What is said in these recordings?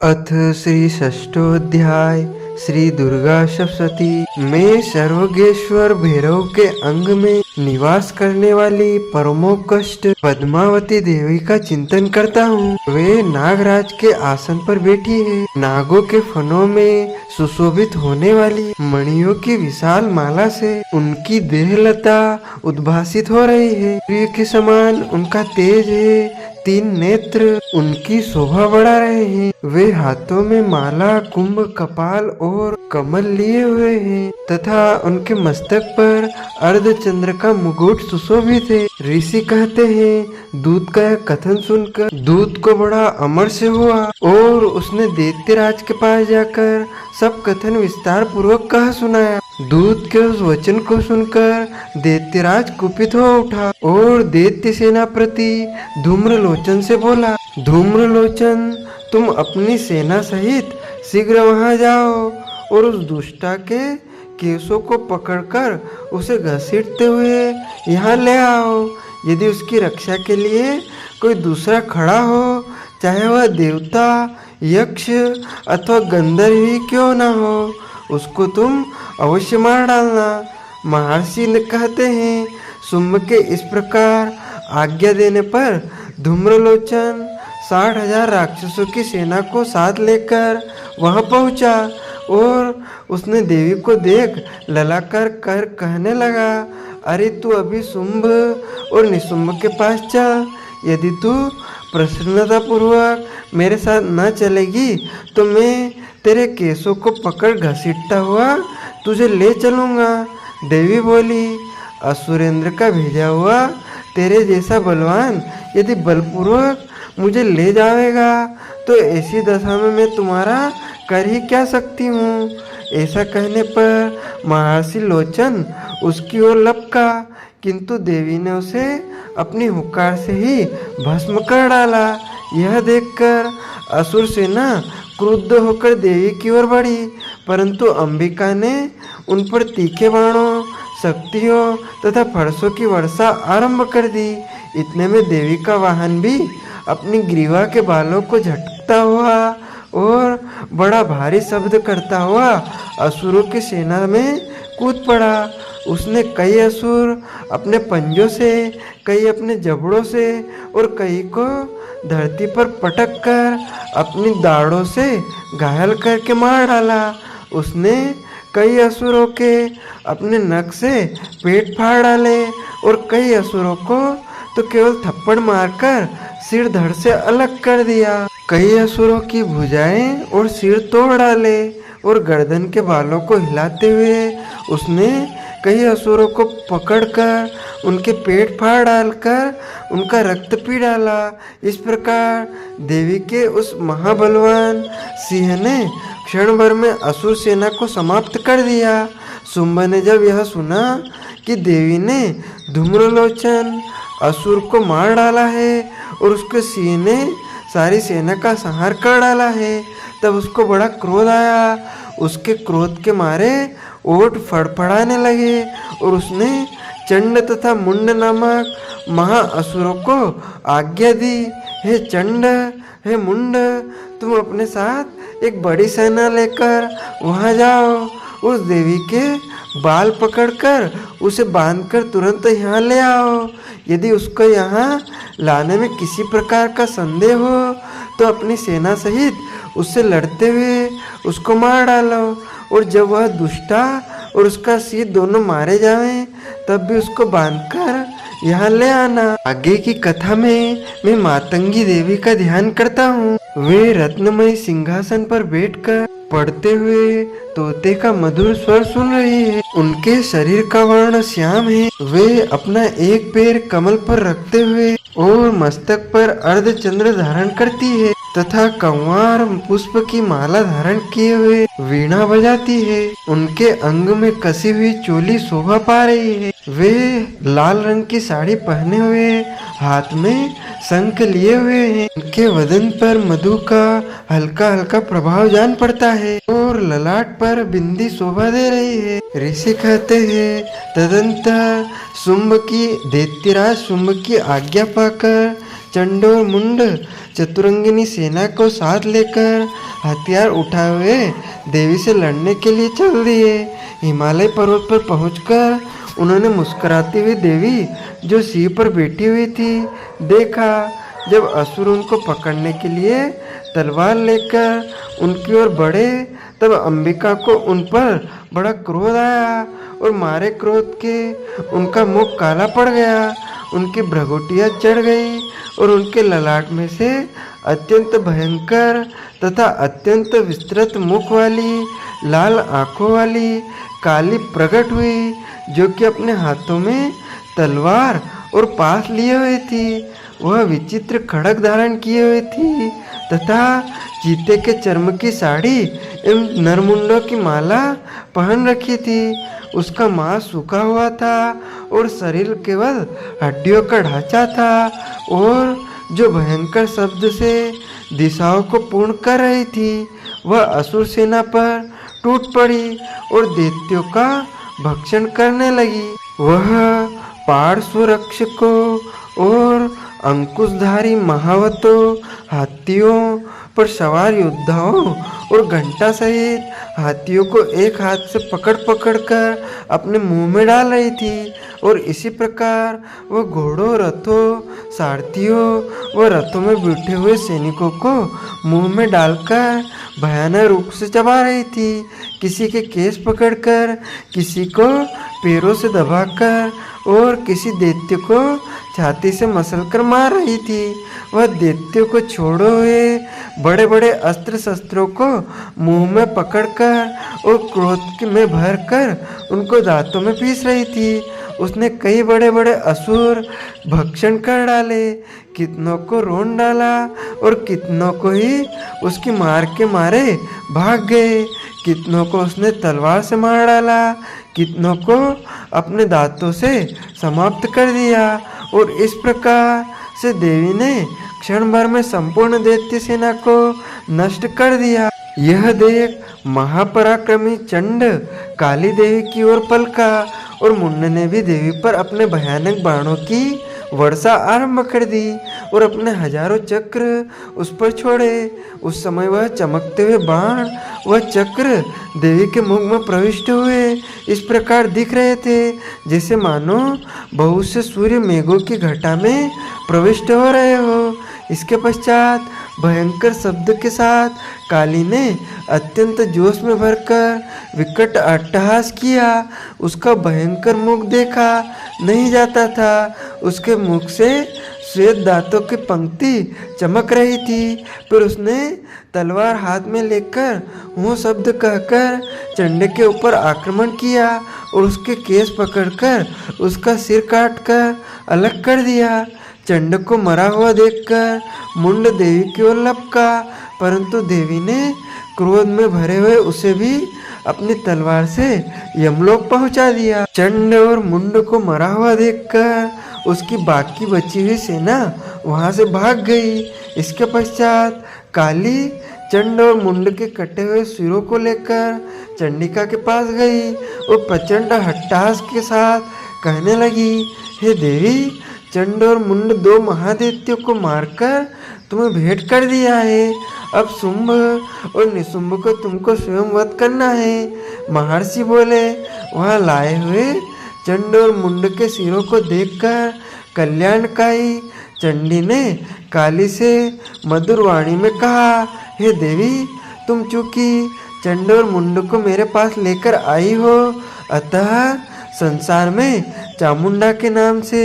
अथ श्री षष्ठोध्याय श्री दुर्गा सप्तशती। मैं सर्वज्ञेश्वर भैरव के अंग में निवास करने वाली परमोत्कृष्ट पद्मावती देवी का चिंतन करता हूँ। वे नागराज के आसन पर बैठी है। नागों के फनों में सुशोभित होने वाली मणियों की विशाल माला से उनकी देहलता उद्भासित हो रही है। सूर्य के समान उनका तेज है। 3 नेत्र उनकी शोभा बढ़ा रहे हैं। वे हाथों में माला, कुंभ, कपाल और कमल लिए हुए हैं तथा उनके मस्तक पर अर्धचंद्र का मुकुट सुशोभित है। ऋषि कहते हैं, दूत का यह कथन सुनकर दूत को बड़ा अमर्ष हुआ और उसने दैत्यराज के पास जाकर सब कथन विस्तार पूर्वक कह सुनाया। दूत के उस वचन को सुनकर दैत्यराज कुपित हो उठा और दैत्य सेनापति धूम्रलोचन से बोला, धूम्रलोचन, तुम अपनी सेना सहित शीघ्र वहां जाओ और उस दुष्टा के केशों को पकड़कर उसे घसीटते हुए यहाँ ले आओ। यदि उसकी रक्षा के लिए कोई दूसरा खड़ा हो, चाहे वह देवता, यक्ष अथवा गंधर्व ही क्यों ना हो, उसको तुम अवश्य मार डालना। महर्षि ने कहते हैं, शुंभ के इस प्रकार आज्ञा देने पर धूम्रलोचन 60,000 राक्षसों की सेना को साथ लेकर वहां पहुंचा और उसने देवी को देख ललाकार कर कहने लगा, अरे तू अभी शुंभ और निशुंभ के पास चल। यदि तू प्रसन्नता पूर्वक मेरे साथ न चलेगी तो मैं तेरे केसों को पकड़ घसीटता हुआ तुझे ले चलूंगा। देवी बोली, असुरेंद्र का भेजा हुआ तेरे जैसा बलवान यदि बलपूर्वक मुझे ले जाएगा तो ऐसी दशा में मैं तुम्हारा कर ही क्या सकती हूँ। ऐसा कहने पर महर्षि लोचन उसकी ओर लपका, किंतु देवी ने उसे अपनी हुक्कार से ही भस्म कर डाला। यह देखकर असुर सेना क्रुद्ध होकर देवी की ओर बढ़ी, परंतु अंबिका ने उन पर तीखे बाणों, शक्तियों तथा फरसों की वर्षा आरंभ कर दी। इतने में देवी का वाहन भी अपनी ग्रीवा के बालों को झटकता हुआ और बड़ा भारी शब्द करता हुआ असुरों की सेना में कूद पड़ा। उसने कई असुर अपने पंजों से, कई अपने जबड़ों से और कई को धरती पर पटक कर अपनी दाढ़ों से घायल करके मार डाला। उसने कई असुरों के अपने नख से पेट फाड़ डाले और कई असुरों को तो केवल थप्पड़ मारकर सिर धड़ से अलग कर दिया। कई असुरों की भुजाएं और सिर तोड़ डाले और गर्दन के बालों को हिलाते हुए उसने कई असुरों को पकड़कर उनके पेट फाड़ डालकर उनका रक्त पी डाला। इस प्रकार देवी के उस महाबलवान सिंह ने क्षण भर में असुर सेना को समाप्त कर दिया। शुंभ ने जब यह सुना कि देवी ने धूम्रलोचन असुर को मार डाला है और उसके सिंह ने सारी सेना का संहार कर डाला है, तब उसको बड़ा क्रोध आया। उसके क्रोध के मारे ओठ फड़फड़ाने लगे और उसने चंड तथा मुंड नामक महाअसुरों को आज्ञा दी, हे चंड, हे मुंड, तुम अपने साथ एक बड़ी सेना लेकर वहां जाओ। उस देवी के बाल पकड़कर उसे बांधकर तुरंत यहाँ ले आओ। यदि उसको यहाँ लाने में किसी प्रकार का संदेह हो तो अपनी सेना सहित उससे लड़ते हुए उसको मार डालो और जब वह दुष्टा और उसका सिर दोनों मारे जाएं तब भी उसको बांधकर यहाँ ले आना। आगे की कथा में मैं मातंगी देवी का ध्यान करता हूँ। वे रत्नमय सिंहासन पर बैठकर पढ़ते हुए तोते का मधुर स्वर सुन रही है। उनके शरीर का वर्ण श्याम है। वे अपना एक पैर कमल पर रखते हुए और मस्तक पर अर्धचंद्र धारण करती है तथा कंवार पुष्प की माला धारण किए हुए वीणा बजाती है। उनके अंग में कसी हुई चोली शोभा पा रही है। वे लाल रंग की साड़ी पहने हुए हाथ में शंख लिए हुए हैं। उनके वदन पर मधु का हल्का हल्का प्रभाव जान पड़ता है और ललाट पर बिंदी शोभा दे रही है। ऋषि कहते हैं, तदंतर शुंभ की दैत्यराज शुंभ की आज्ञा पाकर चंड और मुंड चतुरंगिनी सेना को साथ लेकर हथियार उठाए हुए देवी से लड़ने के लिए चल दिए। हिमालय पर्वत पर पहुंचकर उन्होंने मुस्कुराती हुई देवी जो सिंह पर बैठी हुई थी देखा। जब असुर उनको पकड़ने के लिए तलवार लेकर उनकी ओर बढ़े तब अंबिका को उन पर बड़ा क्रोध आया और मारे क्रोध के उनका मुख काला पड़ गया, उनकी भ्रुकुटियां चढ़ गई और उनके ललाट में से अत्यंत भयंकर तथा अत्यंत विस्तृत मुख वाली लाल आंखों वाली काली प्रकट हुई, जो कि अपने हाथों में तलवार और पास लिए हुए थी। वह विचित्र खड़ग धारण किए हुए थी तथा चीते के चर्म की साड़ी एवं नरमुंडों की माला पहन रखी थी। उसका मांस सूखा हुआ था और शरीर केवल हड्डियों का ढांचा था और जो भयंकर शब्द से दिशाओं को पूर्ण कर रही थी वह असुर सेना पर टूट पड़ी और दैत्यों का भक्षण करने लगी। वह पार्श्वरक्षकों और अंकुशधारी महावतों, हाथियों पर सवार योद्धाओं और घंटा सहित हाथियों को एक हाथ से पकड़ पकड़ कर अपने मुंह में डाल रही थी और इसी प्रकार वह घोड़ों, रथों, सारथियों व रथों में बैठे हुए सैनिकों को मुंह में डालकर भयानक रूप से चबा रही थी। किसी के केस पकड़कर, किसी को पैरों से दबाकर और किसी दैत्य को छाती से मसलकर मार रही थी। वह दैत्यों को छोड़े हुए बड़े बड़े अस्त्र शस्त्रों को मुंह में पकड़कर और क्रोध में भरकर उनको दांतों में पीस रही थी। उसने कई बड़े बड़े असुर भक्षण कर डाले, कितनों को रोन डाला और कितनों को ही उसकी मार के मारे भाग गए। कितनों को उसने तलवार से मार डाला, कितनों को अपने दांतों से समाप्त कर दिया और इस प्रकार से देवी ने क्षण भर में संपूर्ण दैत्य सेना को नष्ट कर दिया। यह देख महापराक्रमी चंड काली देवी की ओर पलका और मुंड ने भी देवी पर अपने भयानक बाणों की वर्षा आरंभ कर दी और अपने हजारों चक्र उस पर छोड़े। उस समय वह चमकते हुए बाण व चक्र देवी के मुख में प्रविष्ट हुए इस प्रकार दिख रहे थे जैसे मानो बहुत से सूर्य मेघों की घटा में प्रविष्ट हो रहे हो। इसके पश्चात भयंकर शब्द के साथ काली ने अत्यंत जोश में भरकर विकट अट्टहास किया। उसका भयंकर मुख देखा नहीं जाता था। उसके मुख से श्वेत दांतों की पंक्ति चमक रही थी। फिर उसने तलवार हाथ में लेकर वो शब्द कहकर चंड के ऊपर आक्रमण किया और उसके केस पकड़कर उसका सिर काटकर अलग कर दिया। चंड को मरा हुआ देखकर मुंड देवी की ओर लपका, परंतु देवी ने क्रोध में भरे हुए उसे भी अपनी तलवार से यमलोक पहुंचा दिया। चंड और मुंड को मरा हुआ देखकर उसकी बाकी बची हुई सेना वहां से भाग गई। इसके पश्चात काली चंड और मुंड के कटे हुए सिरों को लेकर चंडिका के पास गई और प्रचंड हट्टास के साथ कहने लगी, हे देवी, चंड और मुंड दो महादैत्यों को मारकर तुम्हें भेंट कर दिया है। अब शुंभ और निशुंभ को तुमको स्वयं वध करना है। महर्षि बोले। वहाँ लाए हुए चंड और मुंड के सिरों को देखकर कल्याणकाई चंडी ने काली से मधुर वाणी में कहा, हे देवी, तुम चूंकि चंड और मुंड को मेरे पास लेकर आई हो, अतः संसार में चामुंडा के नाम से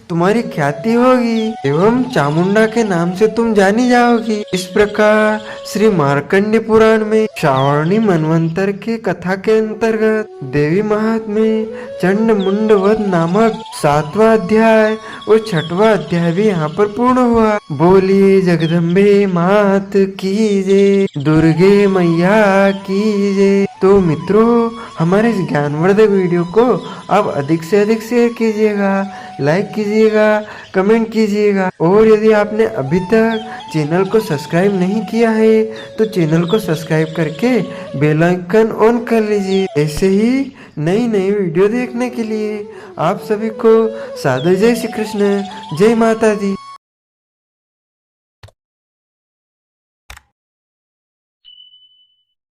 तुम्हारी ख्याति होगी एवं चामुंडा के नाम से तुम जानी जाओगी। इस प्रकार श्री मार्कंडेय पुराण में श्रावणी मनवंतर की कथा के अंतर्गत देवी महात्म्य चंड मुंड वध नामक 7वां अध्याय और 6वां अध्याय भी यहाँ पर पूर्ण हुआ। बोलिए जगदम्बे मात की जय, दुर्गे मैया की जय। तो मित्रों, हमारे इस ज्ञानवर्धक वीडियो को आप अधिक से अधिक शेयर कीजिएगा, लाइक कीजिएगा, कमेंट कीजिएगा और यदि आपने अभी तक चैनल को सब्सक्राइब नहीं किया है तो चैनल को सब्सक्राइब करके बेल आइकन ऑन कर लीजिए। ऐसे ही नई नई वीडियो देखने के लिए आप सभी को सादर जय श्री कृष्ण, जय माता दी।